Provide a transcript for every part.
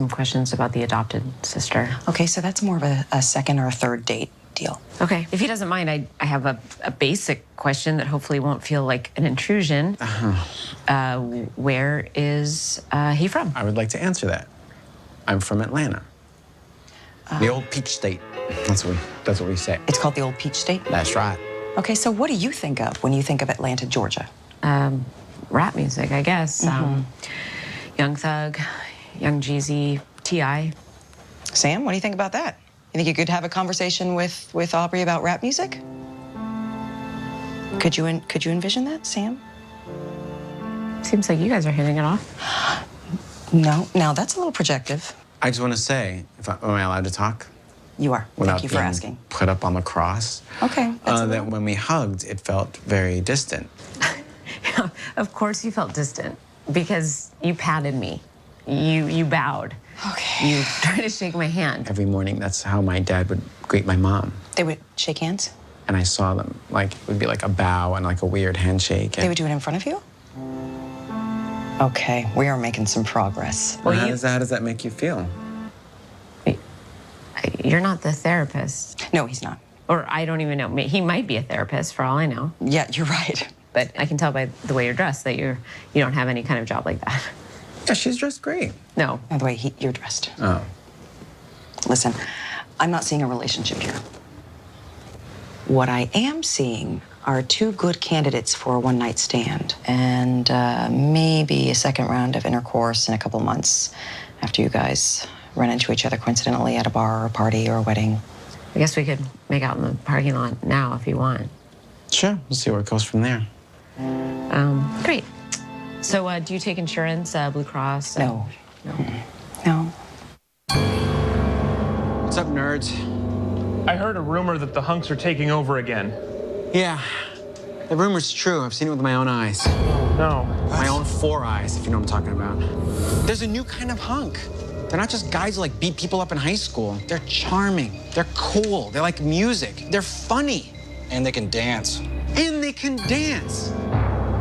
Some questions about the adopted sister. Okay, so that's more of a second or a third date deal. Okay, if he doesn't mind, I have a basic question that hopefully won't feel like an intrusion. Where is he from? I would like to answer that. I'm from Atlanta. The old peach state. That's what we say. It's called the Old Peach State? That's right. Okay, so what do you think of when you think of Atlanta, Georgia? Rap music, I guess. Young Thug, Young Jeezy, T.I. Sam, what do you think about that? You think you could have a conversation with Aubrey about rap music? Could you envision that, Sam? Seems like you guys are hitting it off. No, now that's a little projective. I just want to say, am I allowed to talk? You are. Thank you for being asking. Put up on the cross. Okay. That when we hugged, it felt very distant. Yeah, of course you felt distant because you patted me. You bowed. Okay. You tried to shake my hand. Every morning, that's how my dad would greet my mom. They would shake hands? And I saw them, like, it would be like a bow and like a weird handshake. They would do it in front of you? Okay, we are making some progress. Well, how does that make you feel? You're not the therapist. No, he's not. Or I don't even know. He might be a therapist for all I know. Yeah, you're right. But I can tell by the way you're dressed that you don't have any kind of job like that. Yeah, she's dressed great. No. By the way, you're dressed. Oh. Listen, I'm not seeing a relationship here. What I am seeing are two good candidates for a one-night stand and maybe a second round of intercourse in a couple months after you guys run into each other coincidentally at a bar or a party or a wedding. I guess we could make out in the parking lot now if you want. Sure, we'll see where it goes from there. Great. So do you take insurance, Blue Cross? No. No. What's up, nerds? I heard a rumor that the hunks are taking over again. Yeah, the rumor's true. I've seen it with my own eyes. No. My own 4 eyes, if you know what I'm talking about. There's a new kind of hunk. They're not just guys who like beat people up in high school. They're charming. They're cool. They like music. They're funny. And they can dance. And they can dance.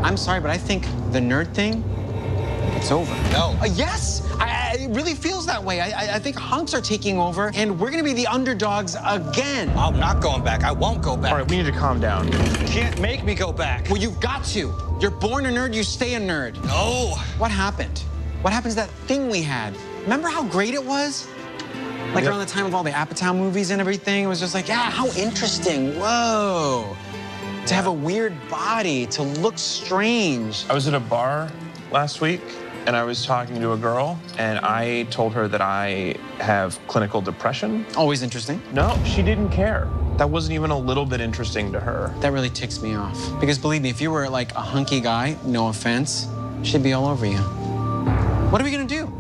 I'm sorry, but I think the nerd thing, it's over. No. Yes, it really feels that way. I think hunks are taking over, and we're gonna be the underdogs again. I'm not going back. I won't go back. All right, we need to calm down. You can't make me go back. Well, you've got to. You're born a nerd, you stay a nerd. No. What happened? What happened to that thing we had? Remember how great it was? Like around the time of all the Apatow movies and everything, it was just like, yeah, how interesting, whoa. To have a weird body, to look strange. I was at a bar last week, and I was talking to a girl, and I told her that I have clinical depression. Always interesting. No, she didn't care. That wasn't even a little bit interesting to her. That really ticks me off. Because believe me, if you were like a hunky guy, no offense, she'd be all over you. What are we gonna do?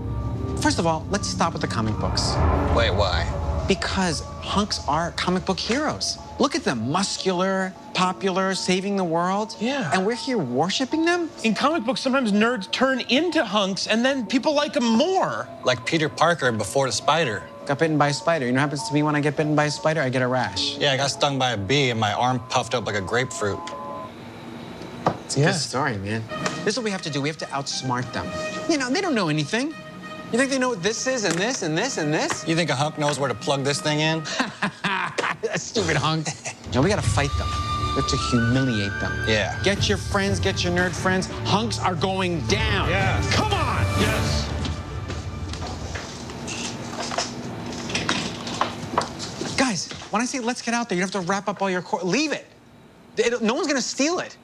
First of all, let's stop with the comic books. Wait, why? Because hunks are comic book heroes. Look at them, muscular, popular, saving the world. Yeah. And we're here worshiping them? In comic books, sometimes nerds turn into hunks, and then people like them more. Like Peter Parker Before the Spider. Got bitten by a spider. You know what happens to me when I get bitten by a spider? I get a rash. Yeah, I got stung by a bee and my arm puffed up like a grapefruit. It's a good story, man. This is what we have to do. We have to outsmart them. You know, they don't know anything. You think they know what this is and this and this and this? You think a hunk knows where to plug this thing in? That stupid hunk. No, we gotta fight them. We have to humiliate them. Yeah. Get your friends, get your nerd friends. Hunks are going down. Yes. Come on! Yes. Guys, when I say let's get out there, you don't have to wrap up all your leave it. No one's gonna steal it.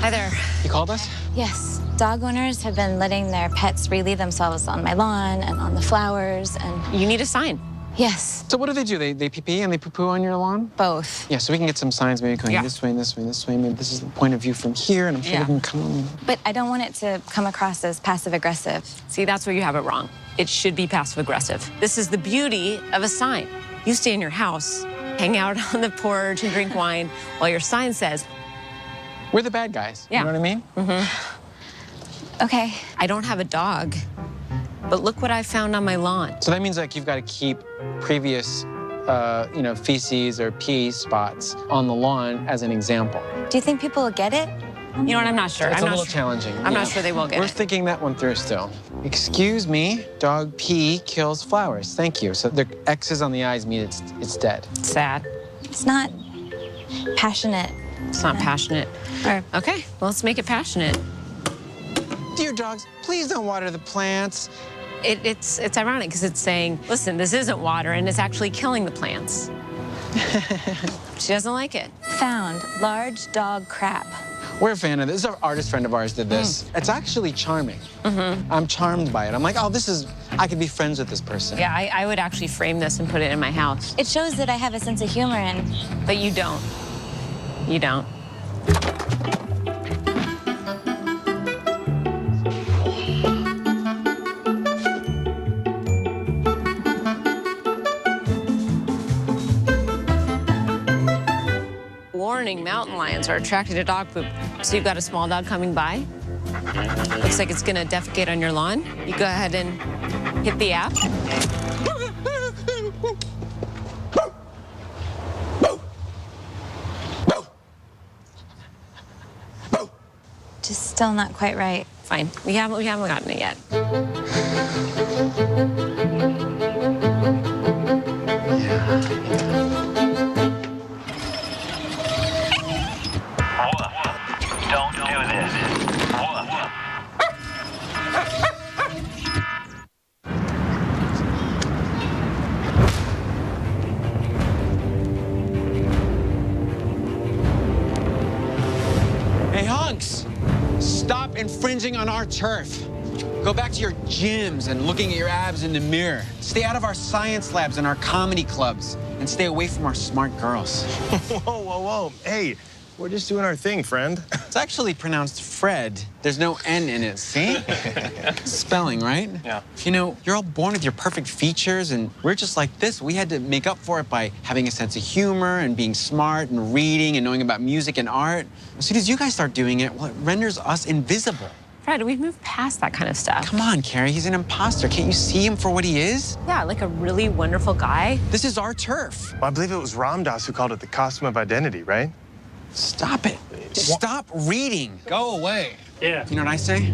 Hi there. You called us? Yes, dog owners have been letting their pets relieve themselves on my lawn and on the flowers and... You need a sign. Yes, So what do? They pee-pee and they poo-poo on your lawn? both. Yeah, so we can get some signs maybe going this way and this way and this way. Maybe this is the point of view from here, and I'm sure Yeah. we can come. But I don't want it to come across as passive-aggressive. See, that's where you have it wrong. It should be passive-aggressive. This is the beauty of a sign. You stay in your house, hang out on the porch and drink wine while your sign says, We're the bad guys. Yeah. You know what I mean? Mm-hmm. Okay. I don't have a dog, but look what I found on my lawn. So that means like you've got to keep previous feces or pee spots on the lawn as an example. Do you think people will get it? You know what? I'm not sure. It's I'm a not little sure. challenging. I'm not sure they will get We're it. thinking that one through still. Excuse me, dog pee kills flowers. Thank you. So the X's on the eyes mean it's dead. Sad. It's not passionate. It's not passionate. Or Okay, well, let's make it passionate. Dear dogs, please don't water the plants. It's ironic because it's saying, listen, this isn't water, and it's actually killing the plants. She doesn't like it. found large dog crap. We're a fan of this. An artist friend of ours did this. It's actually charming. I'm charmed by it. I'm like, oh, I could be friends with this person. Yeah, I would actually frame this and put it in my house. It shows that I have a sense of humor and But you don't. You don't. Warning, mountain lions are attracted to dog poop. So you've got a small dog coming by. Looks like it's gonna defecate on your lawn. You go ahead and hit the app. just still not quite right. Fine. We haven't gotten it yet. Don't do this. Hey, hunks, stop infringing on our turf. Go back to your gyms and looking at your abs in the mirror. Stay out of our science labs and our comedy clubs, and stay away from our smart girls. Whoa. Hey, we're just doing our thing, friend. It's actually pronounced Fred. There's no N in it, see? Spelling, right? Yeah. You know, you're all born with your perfect features, and we're just like this. We had to make up for it by having a sense of humor and being smart and reading and knowing about music and art. As soon as you guys start doing it, well, it renders us invisible. Fred, we've moved past that kind of stuff. Come on, Carrie, he's an imposter. Can't you see him for what he is? Yeah, like a really wonderful guy. This is our turf. Well, I believe it was Ram Dass who called it the costume of identity, right? Stop it. Stop reading. Go away. Yeah. You know what I say?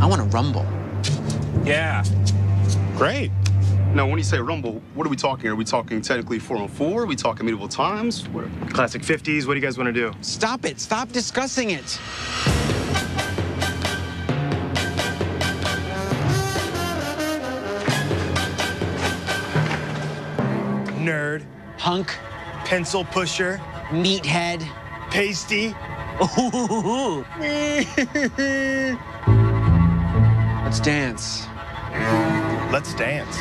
I want to rumble. Yeah. Great. Now, when you say rumble, what are we talking? Are we talking technically 4-on-4? Are we talking medieval times? What? Classic 50s. What do you guys want to do? Stop it. Stop discussing it. Nerd, Hunk, pencil pusher, meathead. pasty. Ooh. Let's dance. Let's dance.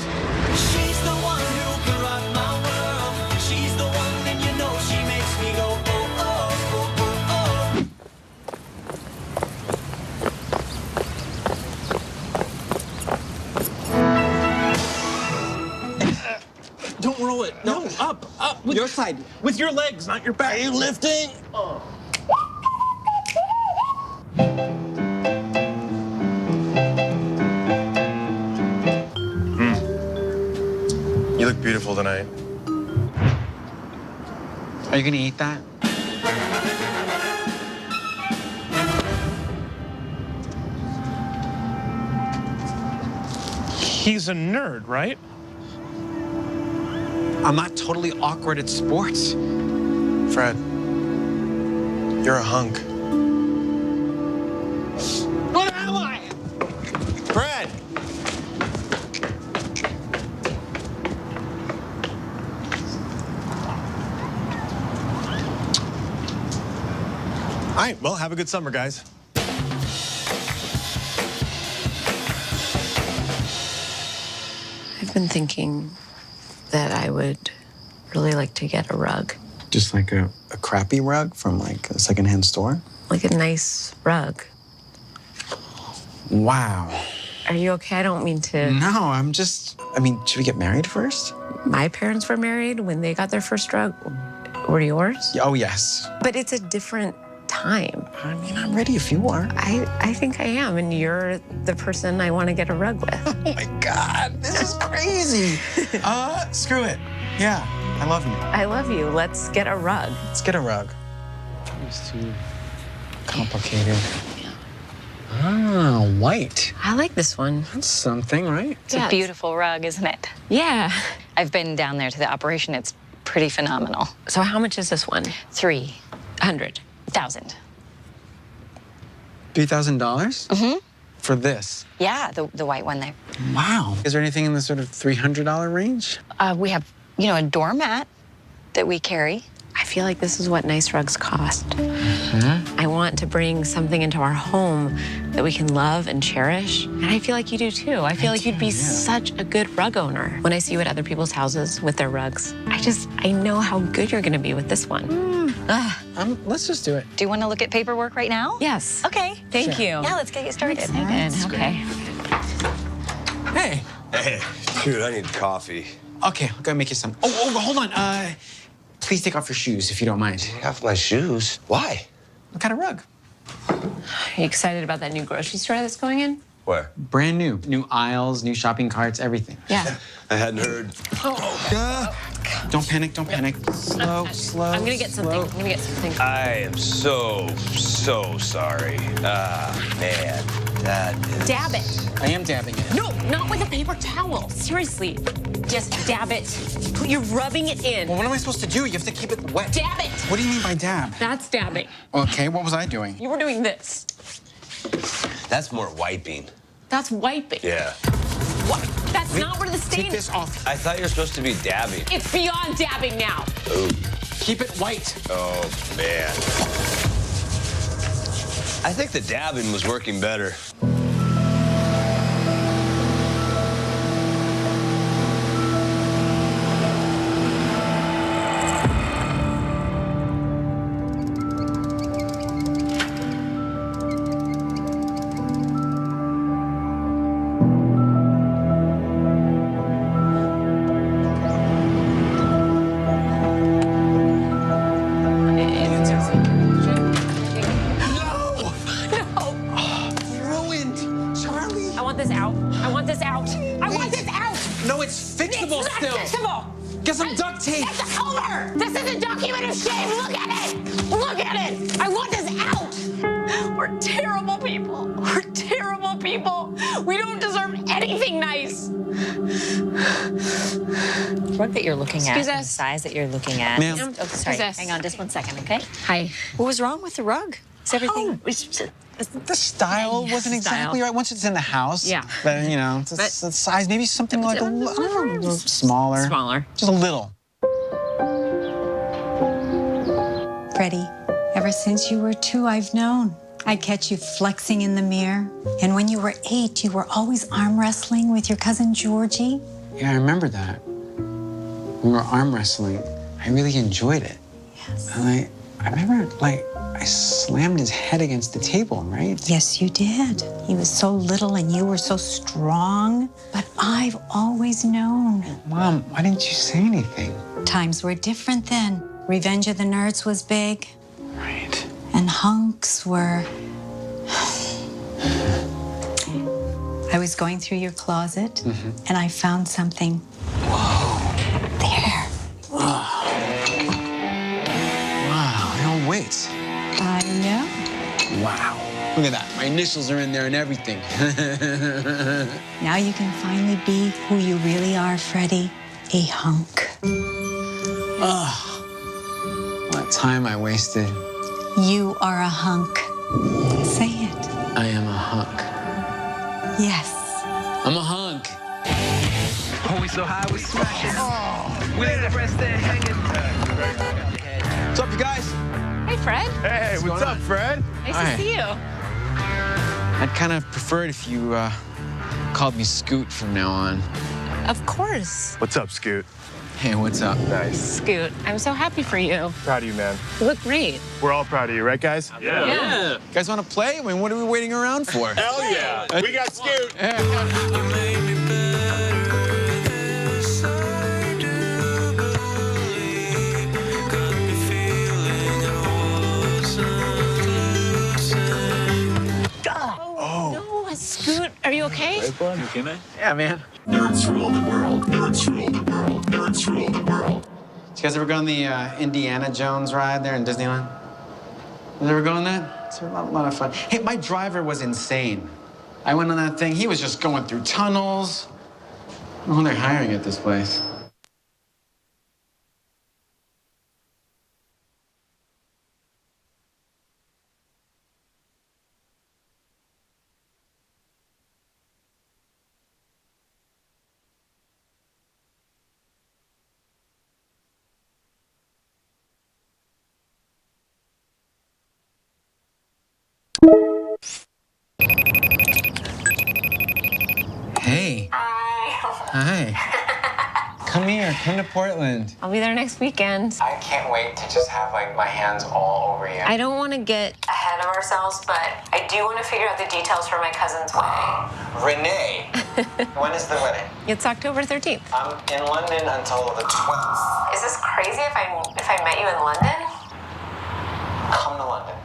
She's the one who can rock my world. She's the one, and you know she makes me go, oh, oh, oh, oh, oh. Don't roll it. No, up. With Your side. With your legs, not your back. Are you lifting? You look beautiful tonight. Are you gonna eat that? He's a nerd, right? I'm not totally awkward at sports. Fred, you're a hunk. What am I? Fred! All right, well, have a good summer, guys. I've been thinking that I would really like to get a rug. Just like a crappy rug from like a secondhand store? Like a nice rug. Wow. Are you okay? I don't mean to. No, I mean, should we get married first? My parents were married when they got their first rug. Were yours? Oh, yes. But it's a different time. I mean, I'm ready if you are. I think I am, and you're the person I want to get a rug with. Oh my God, this is crazy. Screw it. Yeah, I love you. I love you. Let's get a rug. Let's get a rug. It's too complicated. Ah, white. I like this one. That's something, right? It's a beautiful rug, isn't it? Yeah. I've been down there to the operation. It's pretty phenomenal. So how much is this one? 300,000. $3,000? Mm-hmm. For this? Yeah, the white one there. Wow. Is there anything in the sort of $300 range? We have, a doormat that we carry. I feel like this is what nice rugs cost. I want to bring something into our home that we can love and cherish. And I feel like you do too. I feel like you'd be such a good rug owner. When I see you at other people's houses with their rugs, I know how good you're gonna be with this one. Let's just do it. Do you want to look at paperwork right now? Yes. Okay. Thank you. Yeah, let's get you started. Okay. Hey. Hey, dude, I need coffee. Okay, I'll go make you some. Oh, hold on. Please take off your shoes if you don't mind. Take off my shoes? Why? What kind of rug? Are you excited about that new grocery store that's going in? Where? Brand new. New aisles, new shopping carts, everything. Yeah. I hadn't heard. Don't panic, don't panic. Slow. I'm gonna get something. I am so sorry. Man, that is... Dab it. I am dabbing it. No, not with a paper towel. Seriously. Just dab it. You're rubbing it in. Well, what am I supposed to do? You have to keep it wet. Dab it. What do you mean by dab? That's dabbing. Okay, what was I doing? You were doing this. That's more wiping. That's wiping. Yeah. What? That's not where the stain Take this off. I thought you were supposed to be dabbing. It's beyond dabbing now. Ooh. Keep it white. Oh, man. I think the dabbing was working better. No, it's fixable still. It's not fixable. Get some duct tape. It's over. This is a document of shame. Look at it. Look at it. I want this out. We're terrible people. We're terrible people. We don't deserve anything nice. The rug that you're looking at, Excuse us. the size that you're looking at. Ma'am. Oh, sorry. Excuse us. Hang on just 1 second, okay? Hi. What was wrong with the rug? Is everything... The style wasn't exactly right. Once it's in the house, Yeah. But it's the size, maybe something like a little smaller. Smaller. Just a little. Freddie, ever since you were 2, I've known. I'd catch you flexing in the mirror. And when you were 8, you were always arm wrestling with your cousin Georgie. Yeah, I remember that. We were arm wrestling. I really enjoyed it. Yes. And I remember, I slammed his head against the table, right? Yes, you did. He was so little and you were so strong. But I've always known. Mom, why didn't you say anything? Times were different then. Revenge of the Nerds was big. Right. And hunks were... I was going through your closet, and I found something. Whoa. There. Wow, no, wait. I know. Wow. Look at that. My initials are in there and everything. Now you can finally be who you really are, Freddie. A hunk. What time I wasted. You are a hunk. Say it. I am a hunk. Yes. I'm a hunk. Oh, we so high, we smashing. We let the rest there hanging. What's up, you guys? Hey, Fred. Hey, what's up, Fred? Nice Hi. to see you. I'd kind of prefer it if you called me Scoot from now on. Of course. What's up, Scoot? Hey, what's up? Nice. Scoot, I'm so happy for you. Proud of you, man. You look great. We're all proud of you, right, guys? Yeah. You guys want to play? I mean, what are we waiting around for? Hell yeah. We got Scoot. Oh, no, Scoot, are you okay? Yeah, man. Nerds rule the world. Nerds rule the world. nerds rule the world. Did you guys ever go on the Indiana Jones ride there in Disneyland? You ever go on that? It's a lot of fun. Hey, my driver was insane. I went on that thing. He was just going through tunnels. I don't know who they're hiring at this place. Hey. Hi. Come here. Come to Portland. I'll be there next weekend. I can't wait to just have, like, my hands all over you. I don't want to get ahead of ourselves, but I do want to figure out the details for my cousin's wedding. Renee. When is the wedding? It's October 13th. I'm in London until the 12th. Is this crazy if I met you in London? Come to London.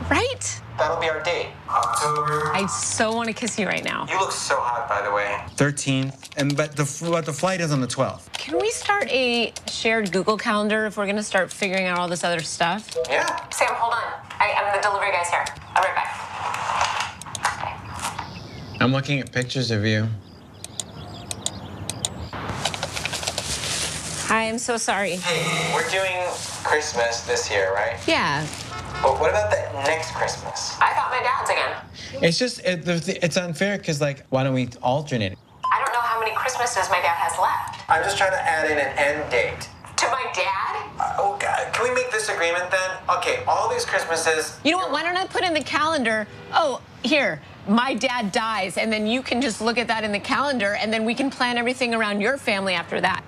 Right? That'll be our date. October. I so want to kiss you right now. You look so hot, by the way. 13th, but the flight is on the 12th. Can we start a shared Google Calendar if we're going to start figuring out all this other stuff? Yeah. Sam, hold on. The delivery guy's here. I'll be right back. I'm looking at pictures of you. Hi, I'm so sorry. Hey, we're doing Christmas this year, right? Yeah. But what about the next Christmas? I thought my dad's again. It's just, it's unfair because, like, why don't we alternate it? I don't know how many Christmases my dad has left. I'm just trying to add in an end date. To my dad? Oh, God. Can we make this agreement then? Okay, all these Christmases. You know what? Why don't I put in the calendar, oh, here, my dad dies, and then you can just look at that in the calendar, and then we can plan everything around your family after that.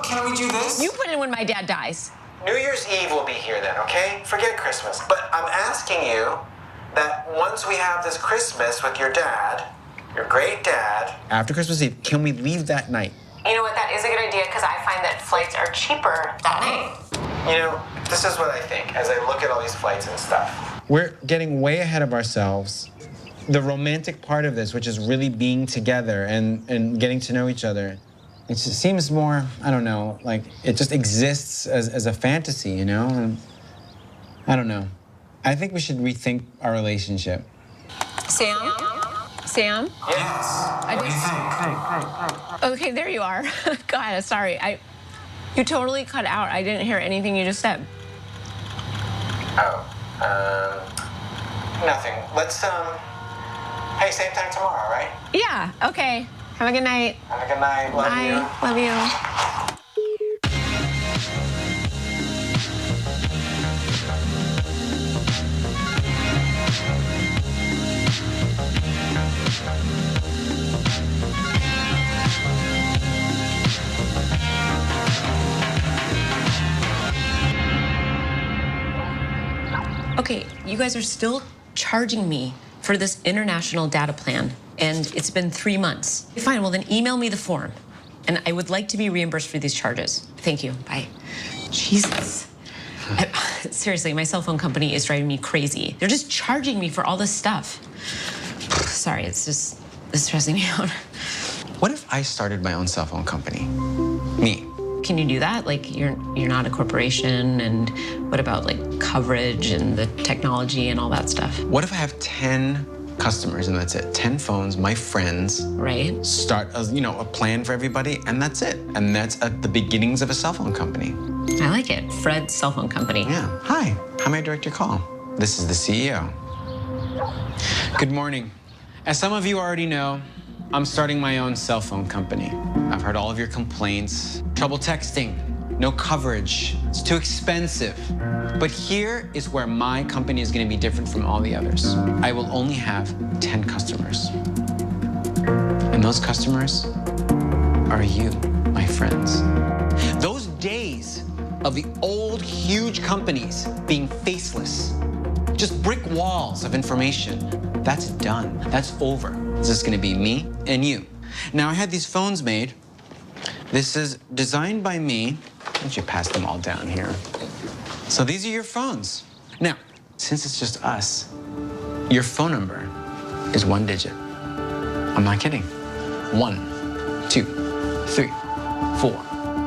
Can we do this? You put in when my dad dies. New Year's Eve will be here then, okay? Forget Christmas. But I'm asking you that once we have this Christmas with your dad, your great dad, after Christmas Eve, can we leave that night? You know what? That is a good idea because I find that flights are cheaper that night. You know, this is what I think as I look at all these flights and stuff. We're getting way ahead of ourselves. The romantic part of this, which is really being together and getting to know each other, it just seems more, I don't know, like it just exists as a fantasy, you know? And I don't know. I think we should rethink our relationship. Sam? Sam? Yes. What do you think? Okay, there you are. God, sorry. You totally cut out. I didn't hear anything you just said. Oh, nothing. Let's, hey, same time tomorrow, right? Yeah, okay. Have a good night. Have a good night. Love Bye. you. Love you. Okay, you guys are still charging me for this international data plan, and it's been 3 months. Fine, well then email me the form, and I would like to be reimbursed for these charges. Thank you, bye. Jesus. Seriously, my cell phone company is driving me crazy. They're just charging me for all this stuff. Sorry, it's stressing me out. What if I started my own cell phone company? Me. Can you do that? Like, you're not a corporation, and what about like coverage and the technology and all that stuff? What if I have 10 customers and that's it? 10 phones, my friends. Right. Start a plan for everybody, and that's it. And that's at the beginnings of a cell phone company. I like it. Fred's cell phone company. Yeah. Hi. How may I direct your call? This is the CEO. Good morning. As some of you already know, I'm starting my own cell phone company. I've heard all of your complaints. Trouble texting, no coverage, it's too expensive. But here is where my company is going to be different from all the others. I will only have 10 customers. And those customers are you, my friends. Those days of the old, huge companies being faceless, just brick walls of information, that's done. That's over. This is going to be me and you. Now, I had these phones made. This is designed by me. Why don't you pass them all down here? So these are your phones. Now, since it's just us, your phone number is 1 digit. I'm not kidding. 1, 2, 3, 4,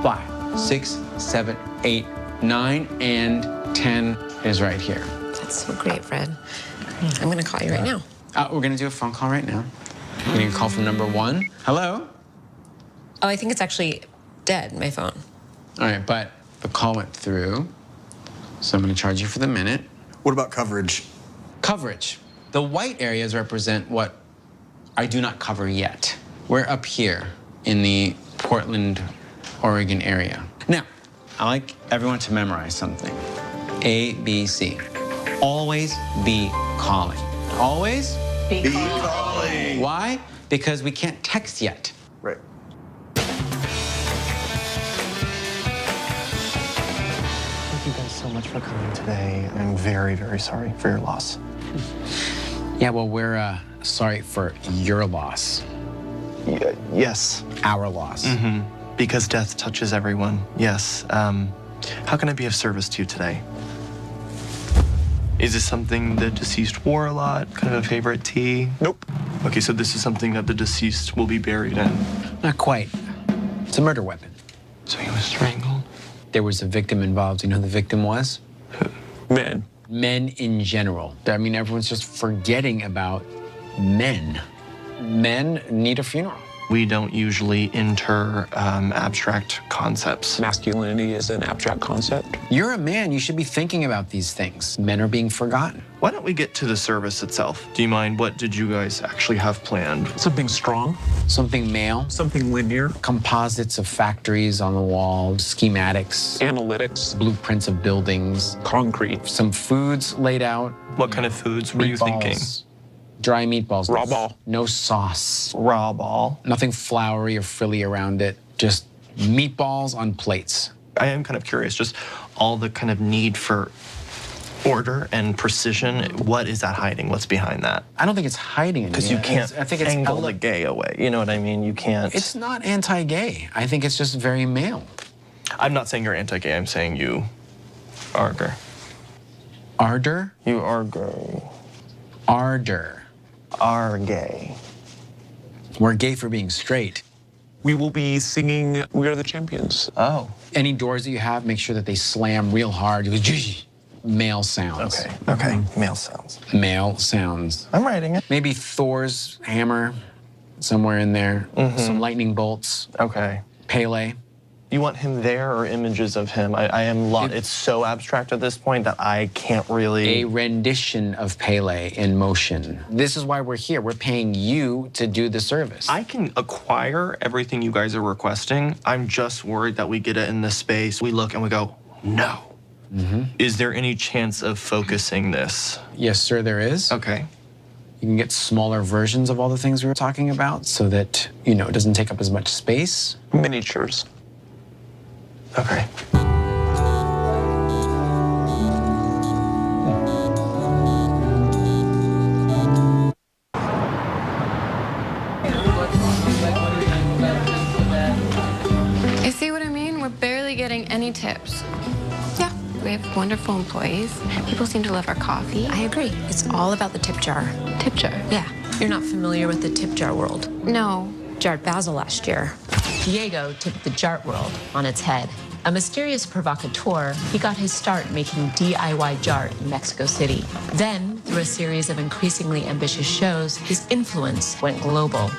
5, 6, 7, 8, 9, and 10 is right here. That's so great, Fred. I'm gonna call you right now. We're gonna do a phone call right now. We're getting a call from number 1. Hello? Oh, I think it's actually dead, my phone. All right, but the call went through, so I'm gonna charge you for the minute. What about coverage? Coverage. The white areas represent what I do not cover yet. We're up here in the Portland, Oregon area. Now, I like everyone to memorize something. A, B, C. Always be calling. Always Be calling. Why? Because we can't text yet. Right. Thank you guys so much for coming today. I'm very, very sorry for your loss. Yeah, well, we're sorry for your loss. Yes. Our loss. Because death touches everyone. Yes. How can I be of service to you today? Is this something the deceased wore a lot? Kind of a favorite tea? Nope. Okay, so this is something that the deceased will be buried in. Not quite. It's a murder weapon. So he was strangled? There was a victim involved. You know who the victim was? Men. Men in general. I mean, everyone's just forgetting about men. Men need a funeral. We don't usually enter abstract concepts. Masculinity is an abstract concept. You're a man. You should be thinking about these things. Men are being forgotten. Why don't we get to the service itself? Do you mind? What did you guys actually have planned? Something strong, Something male. something linear, Composites of factories on the wall, schematics, analytics, blueprints of buildings, concrete, some foods laid out. What kind of foods were you thinking? Meatballs. Dry meatballs. Raw ball. No sauce. Raw ball. Nothing flowery or frilly around it. Just meatballs on plates. I am kind of curious, just all the kind of need for order and precision. What is that hiding? What's behind that? I don't think it's hiding anything. Because you can't I think it's angle the gay away. You know what I mean? You can't. It's not anti-gay. I think it's just very male. I'm not saying you're anti-gay. I'm saying you are gay. Ardor? You are gay. Ardor. Are gay. We're gay for being straight. We will be singing We Are the Champions. Oh. Any doors that you have, make sure that they slam real hard. Male sounds. Okay. Okay. Male sounds. Male sounds. I'm writing it. Maybe Thor's hammer somewhere in there. Some lightning bolts. Okay. Pele. You want him there or images of him? I am lost. It's so abstract at this point that I can't really. A rendition of Pele in motion. This is why we're here. We're paying you to do the service. I can acquire everything you guys are requesting. I'm just worried that we get it in this space. We look and we go, no. Is there any chance of focusing this? Yes, sir, there is. Okay. You can get smaller versions of all the things we were talking about so that, you know, it doesn't take up as much space. Miniatures. Okay. You see what I mean? We're barely getting any tips. Yeah, we have wonderful employees. People seem to love our coffee. I agree. It's all about the tip jar. Tip jar. Yeah. You're not familiar with the tip jar world. No. Jarred Basil last year. Diego tipped the Jart world on its head. A mysterious provocateur, he got his start making DIY Jart in Mexico City. Then, through a series of increasingly ambitious shows, his influence went global.